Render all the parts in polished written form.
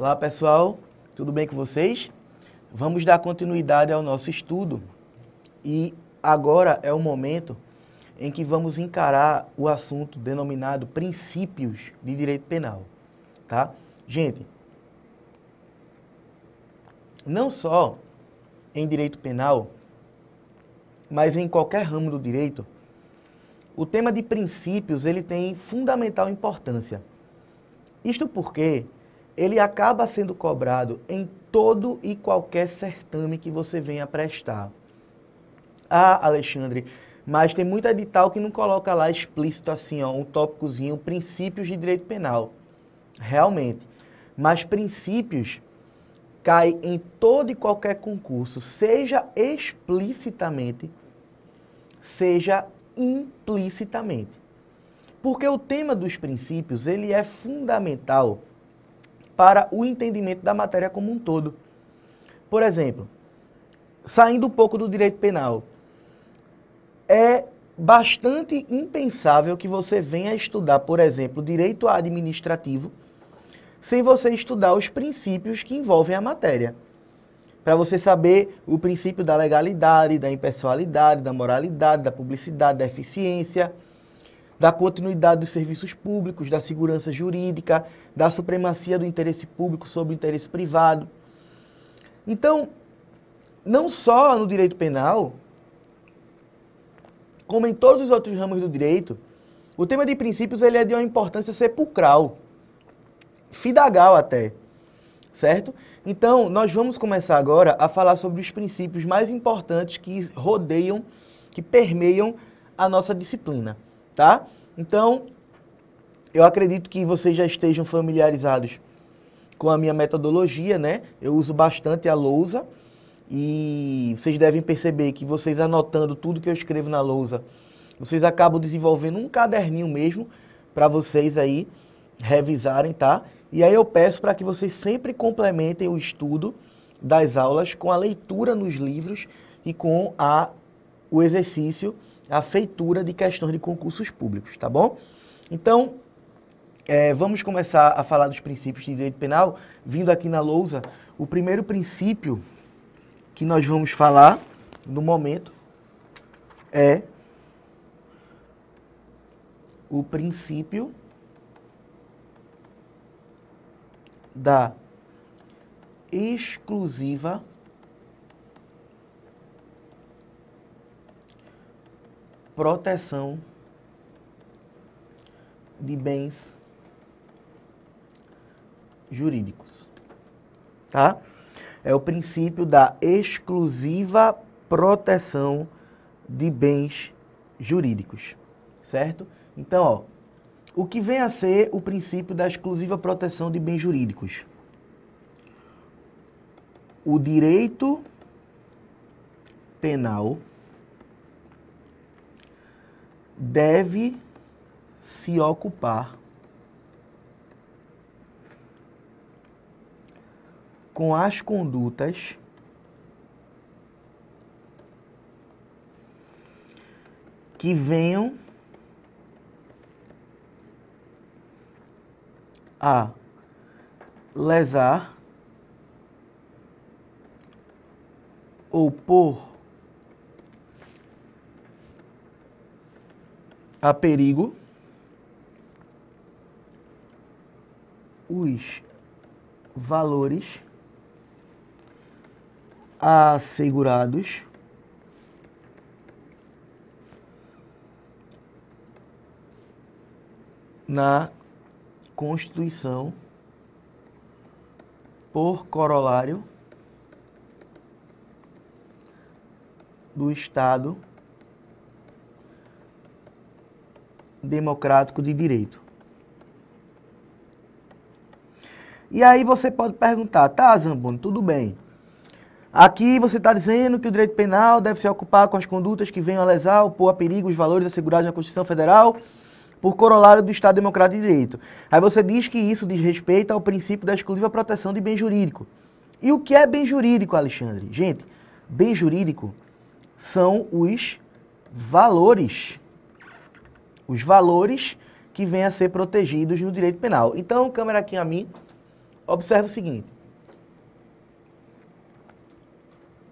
Olá pessoal, tudo bem com vocês? Vamos dar continuidade ao nosso estudo e agora é o momento em que vamos encarar o assunto denominado princípios de direito penal, tá? Gente, não só em direito penal, mas em qualquer ramo do direito, o tema de princípios ele tem fundamental importância. Isto porque ele acaba sendo cobrado em todo e qualquer certame que você venha prestar. Ah, Alexandre, mas tem muito edital que não coloca lá explícito assim, ó, um tópicozinho, princípios de direito penal. Realmente. Mas princípios cai em todo e qualquer concurso, seja explicitamente, seja implicitamente. Porque o tema dos princípios, ele é fundamental para o entendimento da matéria como um todo. Por exemplo, saindo um pouco do direito penal, é bastante impensável que você venha estudar, por exemplo, direito administrativo, sem você estudar os princípios que envolvem a matéria. Para você saber o princípio da legalidade, da impessoalidade, da moralidade, da publicidade, da eficiência, da continuidade dos serviços públicos, da segurança jurídica, da supremacia do interesse público sobre o interesse privado. Então, não só no direito penal, como em todos os outros ramos do direito, o tema de princípios ele é de uma importância sepulcral, fidagal até, certo? Então, nós vamos começar agora a falar sobre os princípios mais importantes que rodeiam, que permeiam a nossa disciplina. Tá? Então, eu acredito que vocês já estejam familiarizados com a minha metodologia, né? Eu uso bastante a lousa e vocês devem perceber que vocês anotando tudo que eu escrevo na lousa, vocês acabam desenvolvendo um caderninho mesmo para vocês aí revisarem, tá? E aí eu peço para que vocês sempre complementem o estudo das aulas com a leitura nos livros e com o exercício, a feitura de questões de concursos públicos, tá bom? Então, vamos começar a falar dos princípios de direito penal, vindo aqui na lousa. O primeiro princípio que nós vamos falar no momento é o princípio da exclusiva proteção de bens jurídicos, tá? É o princípio da exclusiva proteção de bens jurídicos, certo? Então, ó, o que vem a ser o princípio da exclusiva proteção de bens jurídicos? O direito penal deve se ocupar com as condutas que venham a lesar ou pôr a perigo os valores assegurados na Constituição por corolário do Estado Democrático de Direito. E aí você pode perguntar, tá, Zamboni, tudo bem. Aqui você está dizendo que o direito penal deve se ocupar com as condutas que venham a lesar ou pôr a perigo os valores assegurados na Constituição Federal por corolário do Estado Democrático de Direito. Aí você diz que isso diz respeito ao princípio da exclusiva proteção de bem jurídico. E o que é bem jurídico, Alexandre? Gente, bem jurídico são os valores. Os valores que vêm a ser protegidos no direito penal. Então, câmera aqui a mim, Observe o seguinte.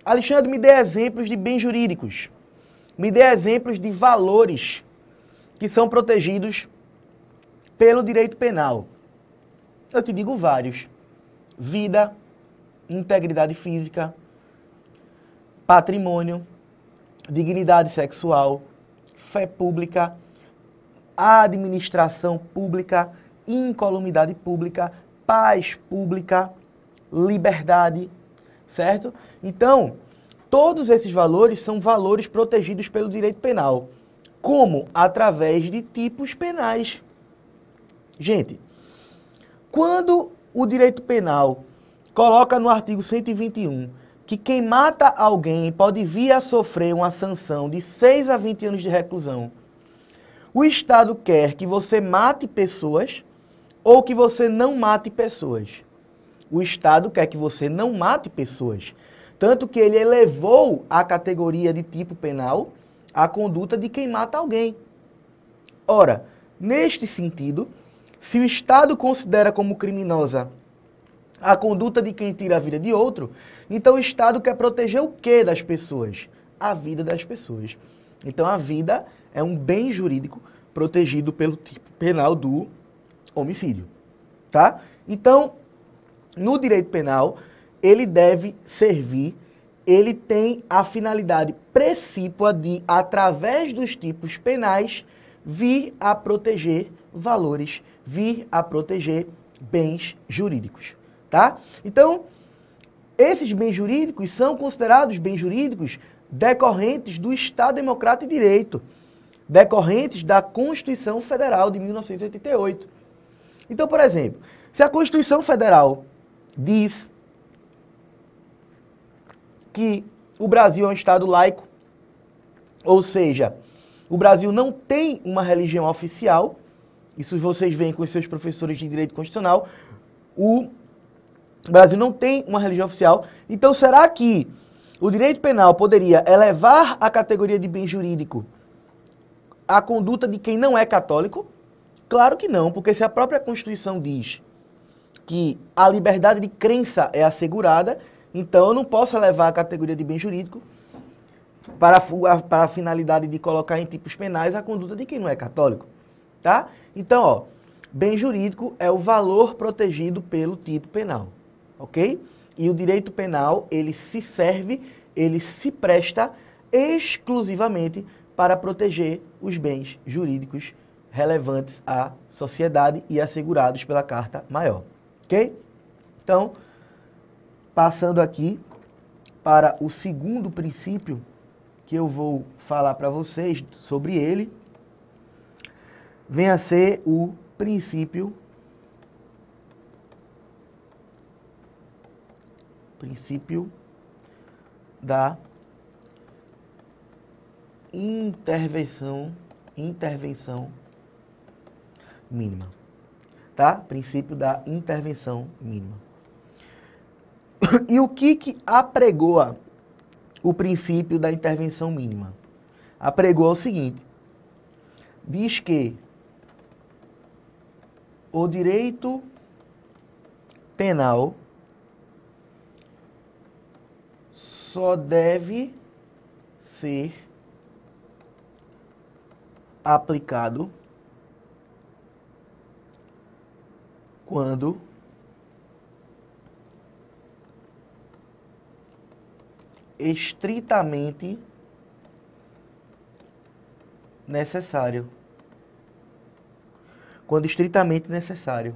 Alexandre, me dê exemplos de bens jurídicos. Me dê exemplos de valores que são protegidos pelo direito penal. Eu te digo vários. Vida, integridade física, patrimônio, dignidade sexual, fé pública, administração pública, incolumidade pública, paz pública, liberdade, certo? Então, todos esses valores são valores protegidos pelo direito penal. Como? Através de tipos penais. Gente, quando o direito penal coloca no artigo 121 que quem mata alguém pode vir a sofrer uma sanção de 6 a 20 anos de reclusão, o Estado quer que você mate pessoas ou que você não mate pessoas. O Estado quer que você não mate pessoas. Tanto que ele elevou a categoria de tipo penal a conduta de quem mata alguém. Ora, neste sentido, se o Estado considera como criminosa a conduta de quem tira a vida de outro, então o Estado quer proteger o quê das pessoas? A vida das pessoas. Então a vida é um bem jurídico protegido pelo tipo penal do homicídio, tá? Então, no direito penal, ele deve servir, ele tem a finalidade precípua de, através dos tipos penais, vir a proteger valores, vir a proteger bens jurídicos, tá? Então, esses bens jurídicos são considerados bens jurídicos decorrentes do Estado Democrático de Direito, decorrentes da Constituição Federal de 1988. Então, por exemplo, se a Constituição Federal diz que o Brasil é um Estado laico, ou seja, o Brasil não tem uma religião oficial, isso vocês veem com os seus professores de direito constitucional, o Brasil não tem uma religião oficial, então será que o direito penal poderia elevar a categoria de bem jurídico a conduta de quem não é católico? Claro que não, porque se a própria Constituição diz que a liberdade de crença é assegurada, então eu não posso elevar a categoria de bem jurídico para a finalidade de colocar em tipos penais a conduta de quem não é católico, tá? Então, ó, bem jurídico é o valor protegido pelo tipo penal, ok? E o direito penal, ele se serve, ele se presta exclusivamente para proteger os bens jurídicos relevantes à sociedade e assegurados pela Carta Maior, ok? Então, passando aqui para o segundo princípio que eu vou falar para vocês sobre ele, vem a ser o princípio da intervenção mínima, tá? Princípio da intervenção mínima. E o que apregoa o princípio da intervenção mínima? Apregoa o seguinte: diz que o direito penal só deve ser aplicado quando estritamente necessário. Quando estritamente necessário.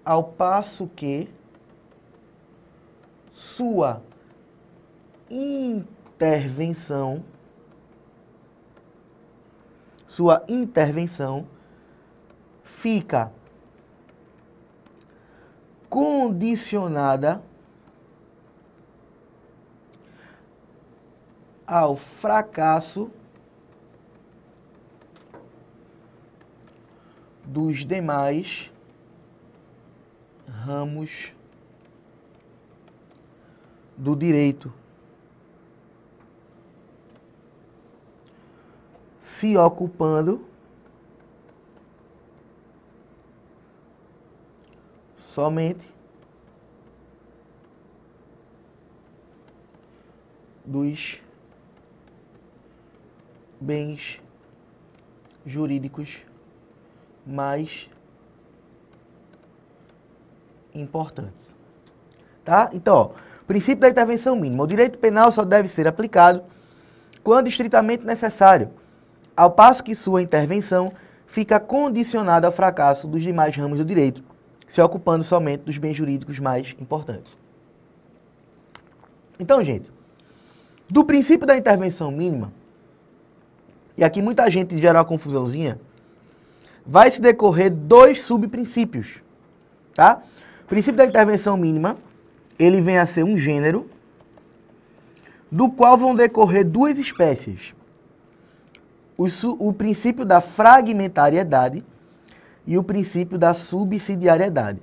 Ao passo que sua intervenção fica condicionada ao fracasso dos demais ramos do direito, se ocupando somente dos bens jurídicos mais importantes. Tá? Então, ó, princípio da intervenção mínima. O direito penal só deve ser aplicado quando estritamente necessário, ao passo que sua intervenção fica condicionada ao fracasso dos demais ramos do direito, se ocupando somente dos bens jurídicos mais importantes. Então, gente, do princípio da intervenção mínima, e aqui muita gente gera uma confusãozinha, vai se decorrer dois subprincípios, tá? O princípio da intervenção mínima, ele vem a ser um gênero, do qual vão decorrer duas espécies. O princípio da fragmentariedade e o princípio da subsidiariedade.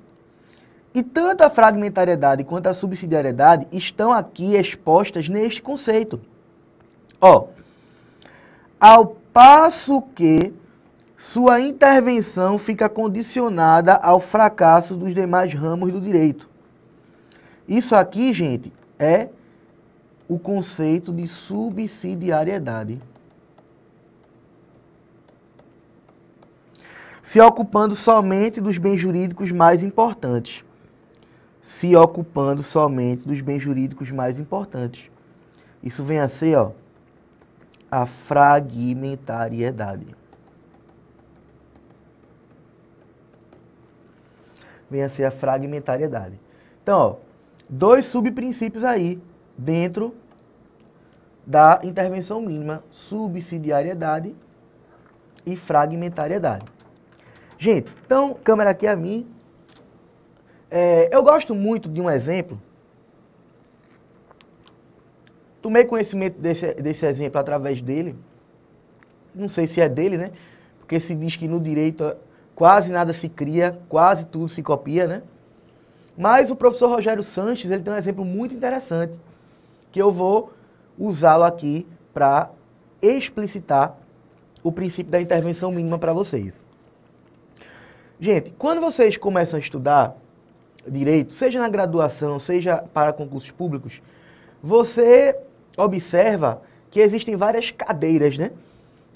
E tanto a fragmentariedade quanto a subsidiariedade estão aqui expostas neste conceito. Ó, ao passo que sua intervenção fica condicionada ao fracasso dos demais ramos do direito. Isso aqui, gente, é o conceito de subsidiariedade. Se ocupando somente dos bens jurídicos mais importantes. Se ocupando somente dos bens jurídicos mais importantes. Isso vem a ser, ó, a fragmentariedade. Vem a ser a fragmentariedade. Então, ó, dois subprincípios aí dentro da intervenção mínima: subsidiariedade e fragmentariedade. Gente, então, câmera aqui a mim. Eu gosto muito de um exemplo. Tomei conhecimento desse exemplo através dele. Não sei se é dele, né? Porque se diz que no direito quase nada se cria, quase tudo se copia, né? Mas o professor Rogério Sanches, ele tem um exemplo muito interessante, que eu vou usá-lo aqui para explicitar o princípio da intervenção mínima para vocês. Gente, quando vocês começam a estudar direito, seja na graduação, seja para concursos públicos, você observa que existem várias cadeiras, né?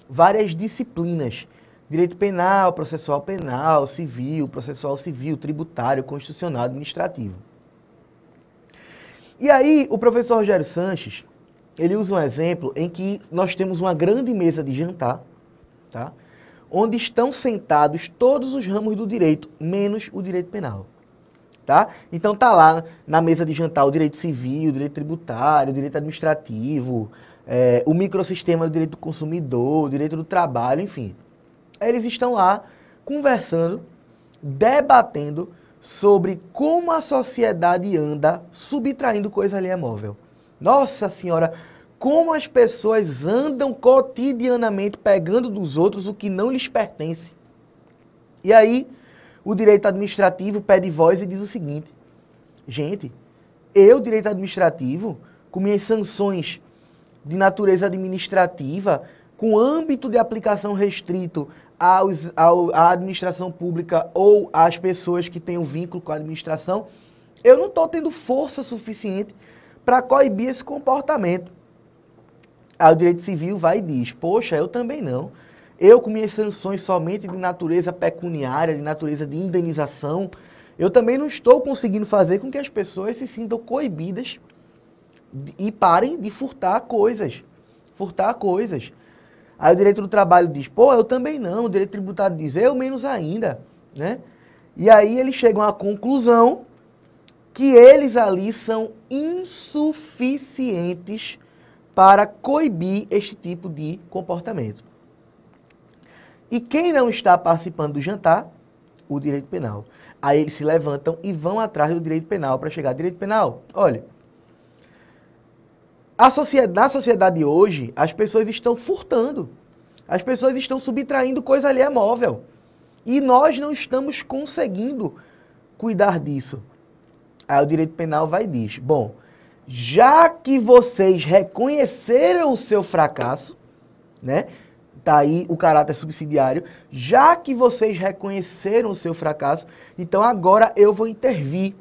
Várias disciplinas. Direito penal, processual penal, civil, processual civil, tributário, constitucional, administrativo. E aí, o professor Rogério Sanches, ele usa um exemplo em que nós temos uma grande mesa de jantar, tá? Onde estão sentados todos os ramos do direito, menos o direito penal. Tá? Então tá lá na mesa de jantar o direito civil, o direito tributário, o direito administrativo, o microsistema do direito do consumidor, o direito do trabalho, enfim. Eles estão lá conversando, debatendo sobre como a sociedade anda subtraindo coisa alheia móvel. Nossa Senhora, como as pessoas andam cotidianamente pegando dos outros o que não lhes pertence. E aí, o direito administrativo pede voz e diz o seguinte: gente, direito administrativo, com minhas sanções de natureza administrativa, com âmbito de aplicação restrito à administração pública ou às pessoas que têm um vínculo com a administração, eu não estou tendo força suficiente para coibir esse comportamento. Aí o direito civil vai e diz: poxa, eu também não. Eu, com minhas sanções somente de natureza pecuniária, de natureza de indenização, eu também não estou conseguindo fazer com que as pessoas se sintam coibidas e parem de furtar coisas. Aí o direito do trabalho diz: pô, eu também não. O direito tributário diz: eu menos ainda, né? E aí eles chegam à conclusão que eles ali são insuficientes para coibir este tipo de comportamento. E quem não está participando do jantar? O direito penal. Aí eles se levantam e vão atrás do direito penal para chegar ao direito penal. Olha, na sociedade hoje, as pessoas estão furtando. As pessoas estão subtraindo coisa alheia móvel. E nós não estamos conseguindo cuidar disso. Aí o direito penal vai e diz: bom, já que vocês reconheceram o seu fracasso, né? Tá aí o caráter subsidiário. Já que vocês reconheceram o seu fracasso, então agora eu vou intervir.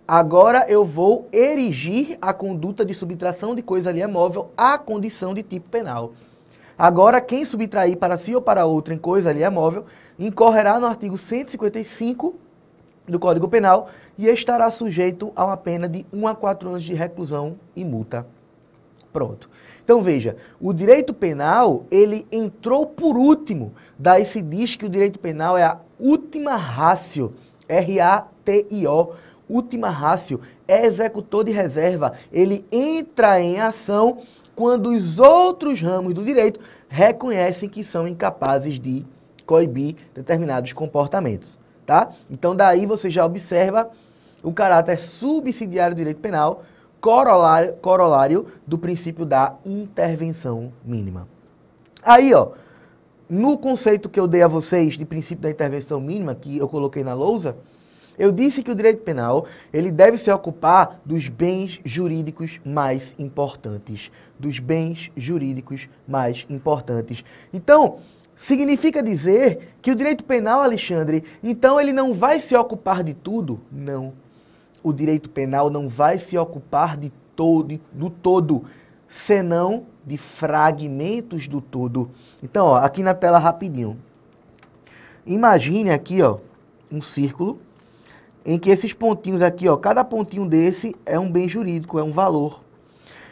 Agora eu vou erigir a conduta de subtração de coisa alheia móvel à condição de tipo penal. Agora, quem subtrair para si ou para outro em coisa alheia móvel, incorrerá no artigo 155 do Código Penal e estará sujeito a uma pena de 1 a 4 anos de reclusão e multa. Pronto. Então veja, o direito penal, ele entrou por último. Daí se diz que o direito penal é a última ratio, R-A-T-I-O, última ratio, é executor de reserva. Ele entra em ação quando os outros ramos do direito reconhecem que são incapazes de coibir determinados comportamentos, tá? Então daí você já observa o caráter subsidiário do direito penal, corolário do princípio da intervenção mínima. Aí, ó, no conceito que eu dei a vocês de princípio da intervenção mínima, que eu coloquei na lousa, eu disse que o direito penal, ele deve se ocupar dos bens jurídicos mais importantes. Dos bens jurídicos mais importantes. Então, significa dizer que o direito penal, Alexandre, então ele não vai se ocupar de tudo? Não. O direito penal não vai se ocupar do todo, senão de fragmentos do todo. Então, ó, aqui na tela rapidinho. Imagine aqui, ó, um círculo em que esses pontinhos aqui, ó, cada pontinho desse é um bem jurídico, é um valor.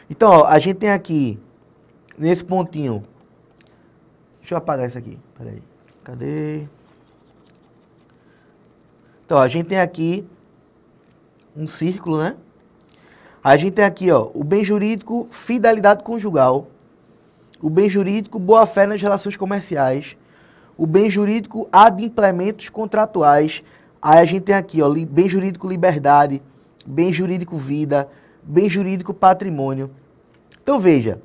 Então, ó, a gente tem aqui, nesse pontinho, deixa eu apagar isso aqui, peraí, cadê? Então, ó, a gente tem aqui um círculo, né? A gente tem aqui, ó, o bem jurídico, fidelidade conjugal, o bem jurídico, boa-fé nas relações comerciais, o bem jurídico, adimplementos contratuais. Aí a gente tem aqui, ó, bem jurídico, liberdade, bem jurídico, vida, bem jurídico, patrimônio. Então veja,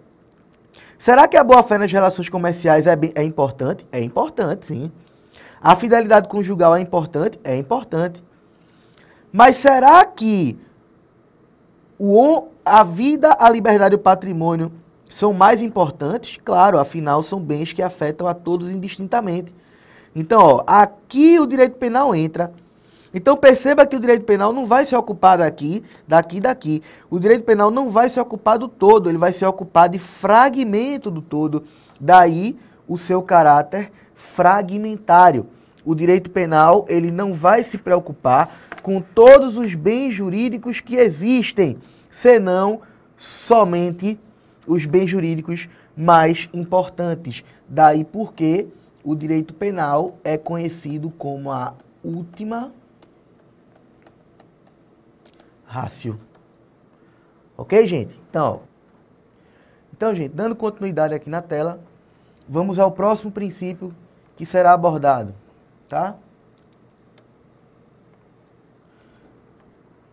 será que a boa-fé nas relações comerciais é importante? É importante, sim. A fidelidade conjugal é importante? É importante. Mas será que a vida, a liberdade e o patrimônio são mais importantes? Claro, afinal são bens que afetam a todos indistintamente. Então, ó, aqui o direito penal entra. Então perceba que o direito penal não vai se ocupar daqui. O direito penal não vai se ocupar do todo, ele vai se ocupar de fragmento do todo. Daí o seu caráter fragmentário. O direito penal, ele não vai se preocupar com todos os bens jurídicos que existem, senão somente os bens jurídicos mais importantes. Daí porque o direito penal é conhecido como a última ratio. Ok, gente? Então, gente, dando continuidade aqui na tela, vamos ao próximo princípio que será abordado, tá?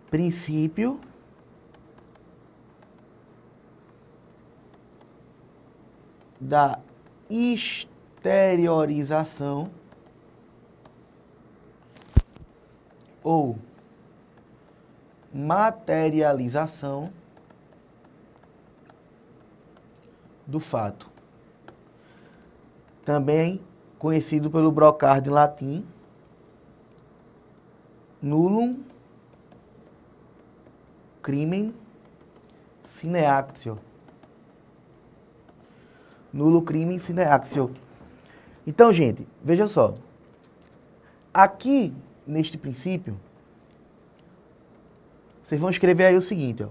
Princípio da exteriorização ou materialização do fato. Também conhecido pelo Brocard em latim, nullum crimen sine actio. Nulo crimen sine actio. Então, gente, veja só. Aqui, neste princípio, vocês vão escrever aí o seguinte, ó.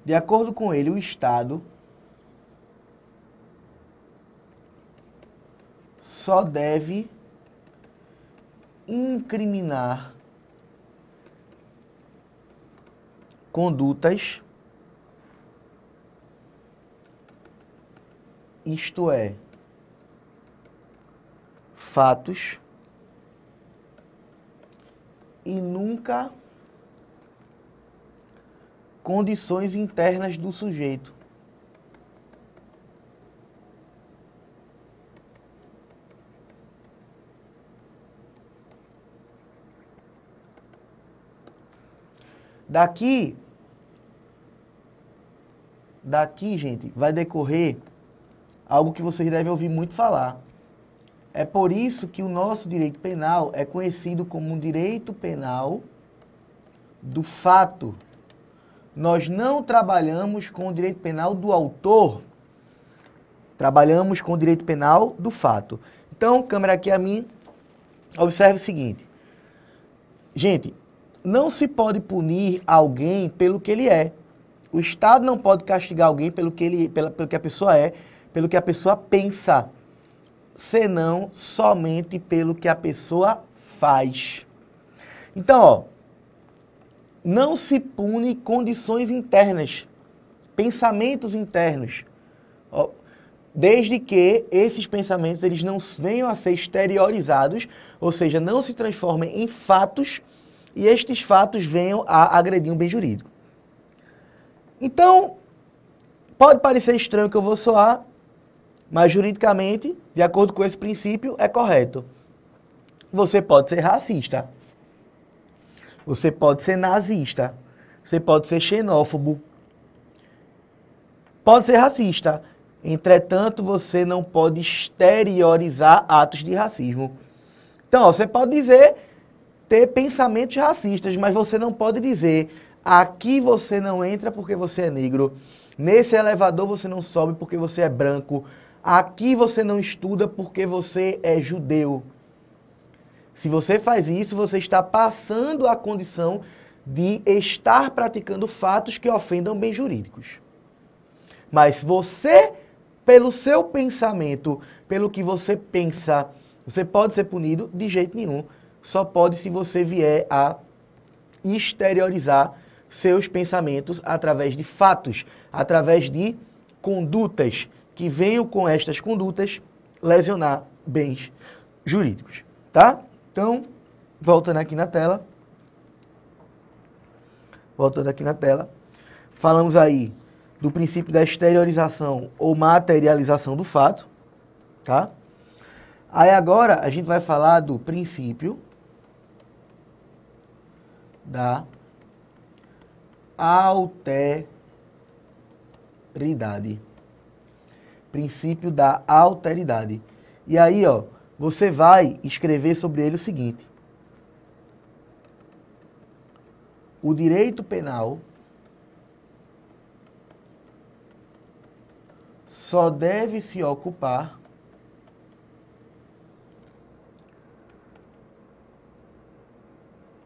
De acordo com ele, o Estado só deve incriminar condutas, isto é, fatos, e nunca condições internas do sujeito. daqui, gente, vai decorrer algo que vocês devem ouvir muito falar. É por isso que o nosso direito penal é conhecido como um direito penal do fato. Nós não trabalhamos com o direito penal do autor, trabalhamos com o direito penal do fato. Então, câmera aqui a mim, observe o seguinte. Gente, não se pode punir alguém pelo que ele é. O Estado não pode castigar alguém pelo que a pessoa é, pelo que a pessoa pensa, senão somente pelo que a pessoa faz. Então, ó, não se pune condições internas, pensamentos internos, ó, desde que esses pensamentos eles não venham a ser exteriorizados, ou seja, não se transformem em fatos e estes fatos venham a agredir um bem jurídico. Então, pode parecer estranho que eu vou soar, mas juridicamente, de acordo com esse princípio, é correto. Você pode ser racista, você pode ser nazista, você pode ser xenófobo, pode ser racista. Entretanto, você não pode exteriorizar atos de racismo. Então, ó, você pode ter pensamentos racistas, mas você não pode dizer: aqui você não entra porque você é negro, nesse elevador você não sobe porque você é branco, aqui você não estuda porque você é judeu. Se você faz isso, você está passando a condição de estar praticando fatos que ofendam bens jurídicos. Mas você, pelo seu pensamento, pelo que você pensa, você pode ser punido de jeito nenhum. Só pode se você vier a exteriorizar seus pensamentos através de fatos, através de condutas, que venham com estas condutas lesionar bens jurídicos, tá? Então, voltando aqui na tela. Falamos aí do princípio da exteriorização ou materialização do fato, tá? Aí agora a gente vai falar do princípio da alteridade. Princípio da alteridade. E aí, ó, você vai escrever sobre ele o seguinte: o direito penal só deve se ocupar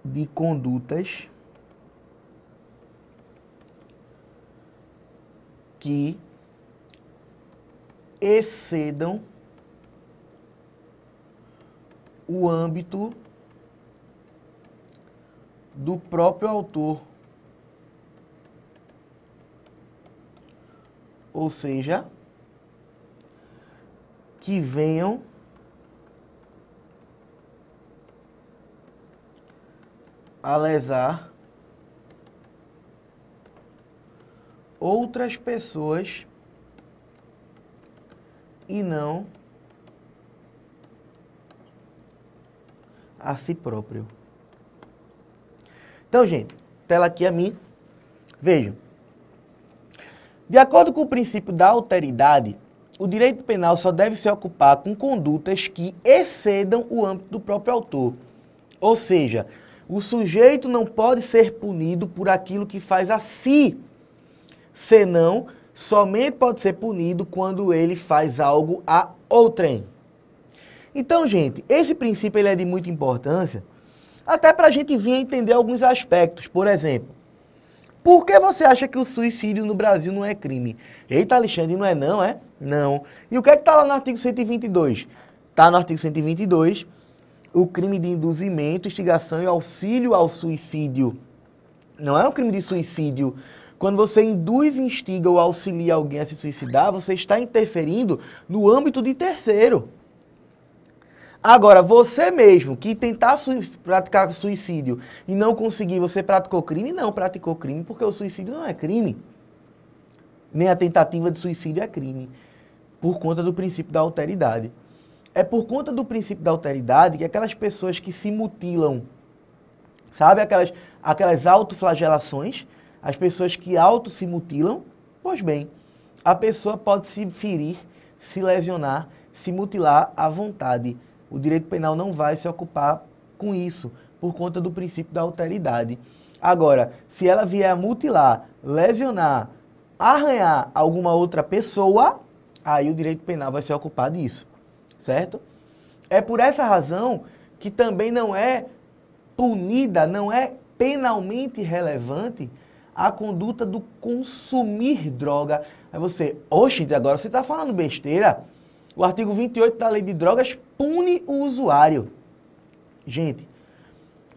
de condutas que excedam o âmbito do próprio autor. Ou seja, que venham a lesar outras pessoas e não a si próprio. Então, gente, tela aqui a mim. Vejam. De acordo com o princípio da alteridade, o direito penal só deve se ocupar com condutas que excedam o âmbito do próprio autor. Ou seja, o sujeito não pode ser punido por aquilo que faz a si, senão somente pode ser punido quando ele faz algo a outrem. Então, gente, esse princípio ele é de muita importância, até para a gente vir a entender alguns aspectos. Por exemplo, por que você acha que o suicídio no Brasil não é crime? Eita, Alexandre, não é não, é? Não. E o que é que está lá no artigo 122? Está no artigo 122, o crime de induzimento, instigação e auxílio ao suicídio. Não é um crime de suicídio. Quando você induz, instiga ou auxilia alguém a se suicidar, você está interferindo no âmbito de terceiro. Agora, você mesmo que tentar praticar suicídio e não conseguir, você praticou crime? Não praticou crime, porque o suicídio não é crime. Nem a tentativa de suicídio é crime, por conta do princípio da alteridade. É por conta do princípio da alteridade que aquelas pessoas que se mutilam, sabe, aquelas autoflagelações, as pessoas que auto se mutilam, pois bem, a pessoa pode se ferir, se lesionar, se mutilar à vontade. O direito penal não vai se ocupar com isso, por conta do princípio da alteridade. Agora, se ela vier a mutilar, lesionar, arranhar alguma outra pessoa, aí o direito penal vai se ocupar disso, certo? É por essa razão que também não é punida, não é penalmente relevante a conduta do consumir droga. Aí você, oxe, agora você está falando besteira. O artigo 28 da Lei de Drogas pune o usuário. Gente,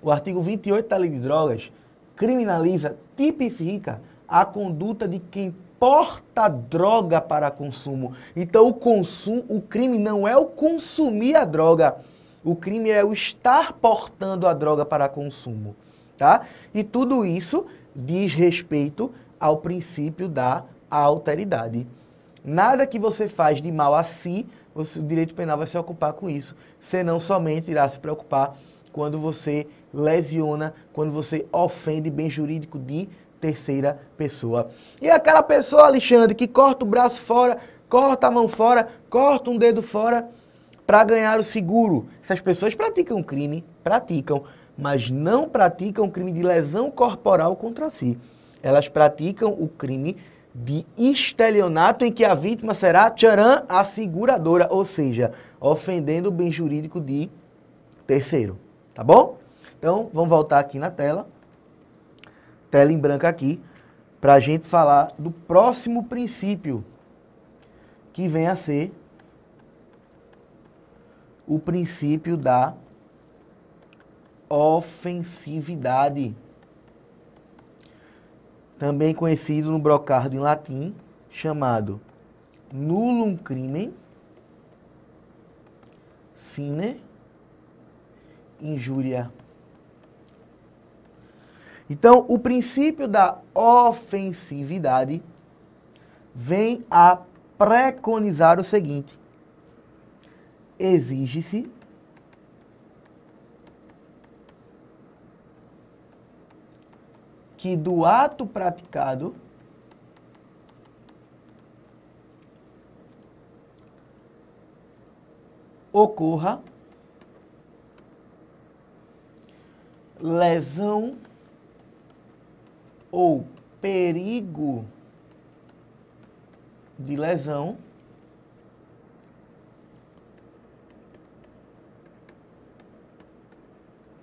o artigo 28 da Lei de Drogas criminaliza, tipifica a conduta de quem porta droga para consumo. Então o crime não é o consumir a droga, o crime é o estar portando a droga para consumo, tá? E tudo isso diz respeito ao princípio da alteridade. Nada que você faz de mal a si, o direito penal vai se ocupar com isso, senão somente irá se preocupar quando você lesiona, quando você ofende bem jurídico de terceira pessoa. E aquela pessoa, Alexandre, que corta o braço fora, corta a mão fora, corta um dedo fora para ganhar o seguro. Essas pessoas praticam crime, mas não praticam crime de lesão corporal contra si. Elas praticam o crime de estelionato em que a vítima será, tcharam, a seguradora, ou seja, ofendendo o bem jurídico de terceiro. Tá bom? Então, vamos voltar aqui na tela. Tela em branco aqui, para a gente falar do próximo princípio, que vem a ser o princípio da ofensividade, também conhecido no brocardo em latim, chamado nullum crimen sine injuria. Então, o princípio da ofensividade vem a preconizar o seguinte: exige-se que do ato praticado ocorra lesão ou perigo de lesão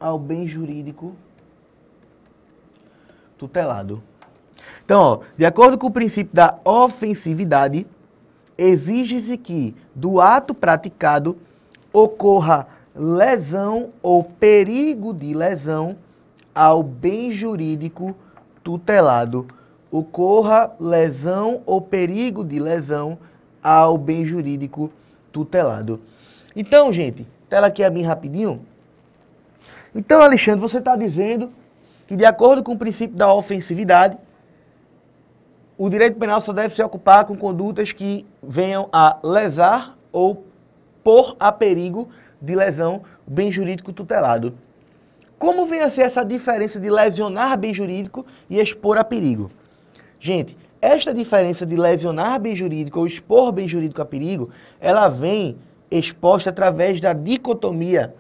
ao bem jurídico tutelado. Então, ó, de acordo com o princípio da ofensividade, exige-se que do ato praticado ocorra lesão ou perigo de lesão ao bem jurídico tutelado. Ocorra lesão ou perigo de lesão ao bem jurídico tutelado. Então, gente, tela aqui é bem rapidinho. Então, Alexandre, você está dizendo que, de acordo com o princípio da ofensividade, o direito penal só deve se ocupar com condutas que venham a lesar ou pôr a perigo de lesão o bem jurídico tutelado. Como vem a ser essa diferença de lesionar bem jurídico e expor a perigo? Gente, esta diferença de lesionar bem jurídico ou expor bem jurídico a perigo, ela vem exposta através da dicotomia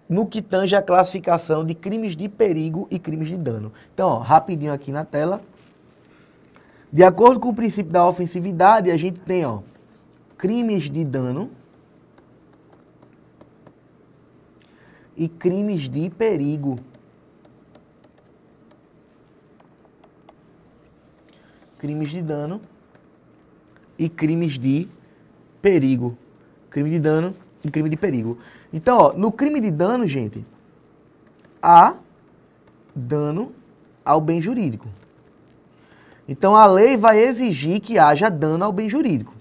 no que tange a classificação de crimes de perigo e crimes de dano. Então, ó, rapidinho aqui na tela. De acordo com o princípio da ofensividade, a gente tem, ó, crimes de dano e crimes de perigo. Crimes de dano e crimes de perigo. Crime de dano e crime de perigo. Então, ó, no crime de dano, gente, há dano ao bem jurídico. Então, a lei vai exigir que haja dano ao bem jurídico,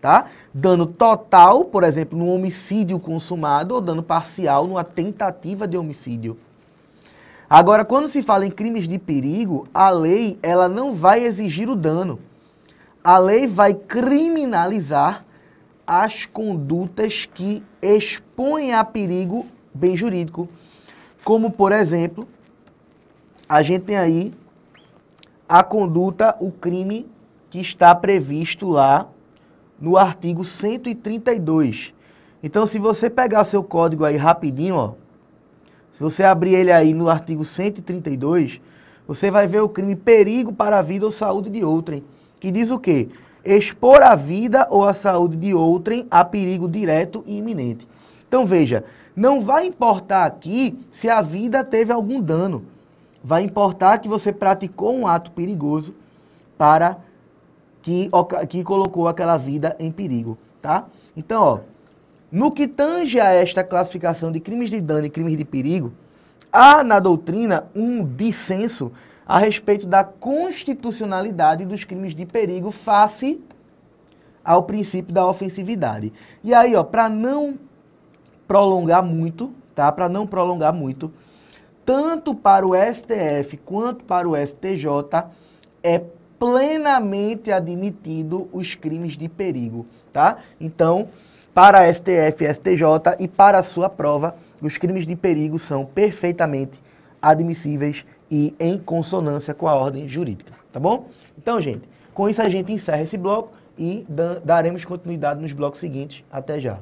tá? Dano total, por exemplo, no homicídio consumado, ou dano parcial numa tentativa de homicídio. Agora, quando se fala em crimes de perigo, a lei ela não vai exigir o dano. A lei vai criminalizar as condutas que expõem a perigo bem jurídico. Como, por exemplo, a gente tem aí a conduta, o crime que está previsto lá no artigo 132. Então, se você pegar seu código aí rapidinho, ó, se você abrir ele aí no artigo 132, você vai ver o crime perigo para a vida ou saúde de outrem, que diz o quê? Expor a vida ou a saúde de outrem a perigo direto e iminente. Então, veja, não vai importar aqui se a vida teve algum dano. Vai importar que você praticou um ato perigoso para que colocou aquela vida em perigo, tá? Então, ó, no que tange a esta classificação de crimes de dano e crimes de perigo, há na doutrina um dissenso a respeito da constitucionalidade dos crimes de perigo face ao princípio da ofensividade. E aí, ó, para não prolongar muito, tá? Para não prolongar muito, tanto para o STF quanto para o STJ é plenamente admitido os crimes de perigo, tá? Então, para STF e STJ e para a sua prova, os crimes de perigo são perfeitamente admissíveis e em consonância com a ordem jurídica, tá bom? Então, gente, com isso a gente encerra esse bloco e daremos continuidade nos blocos seguintes. Até já.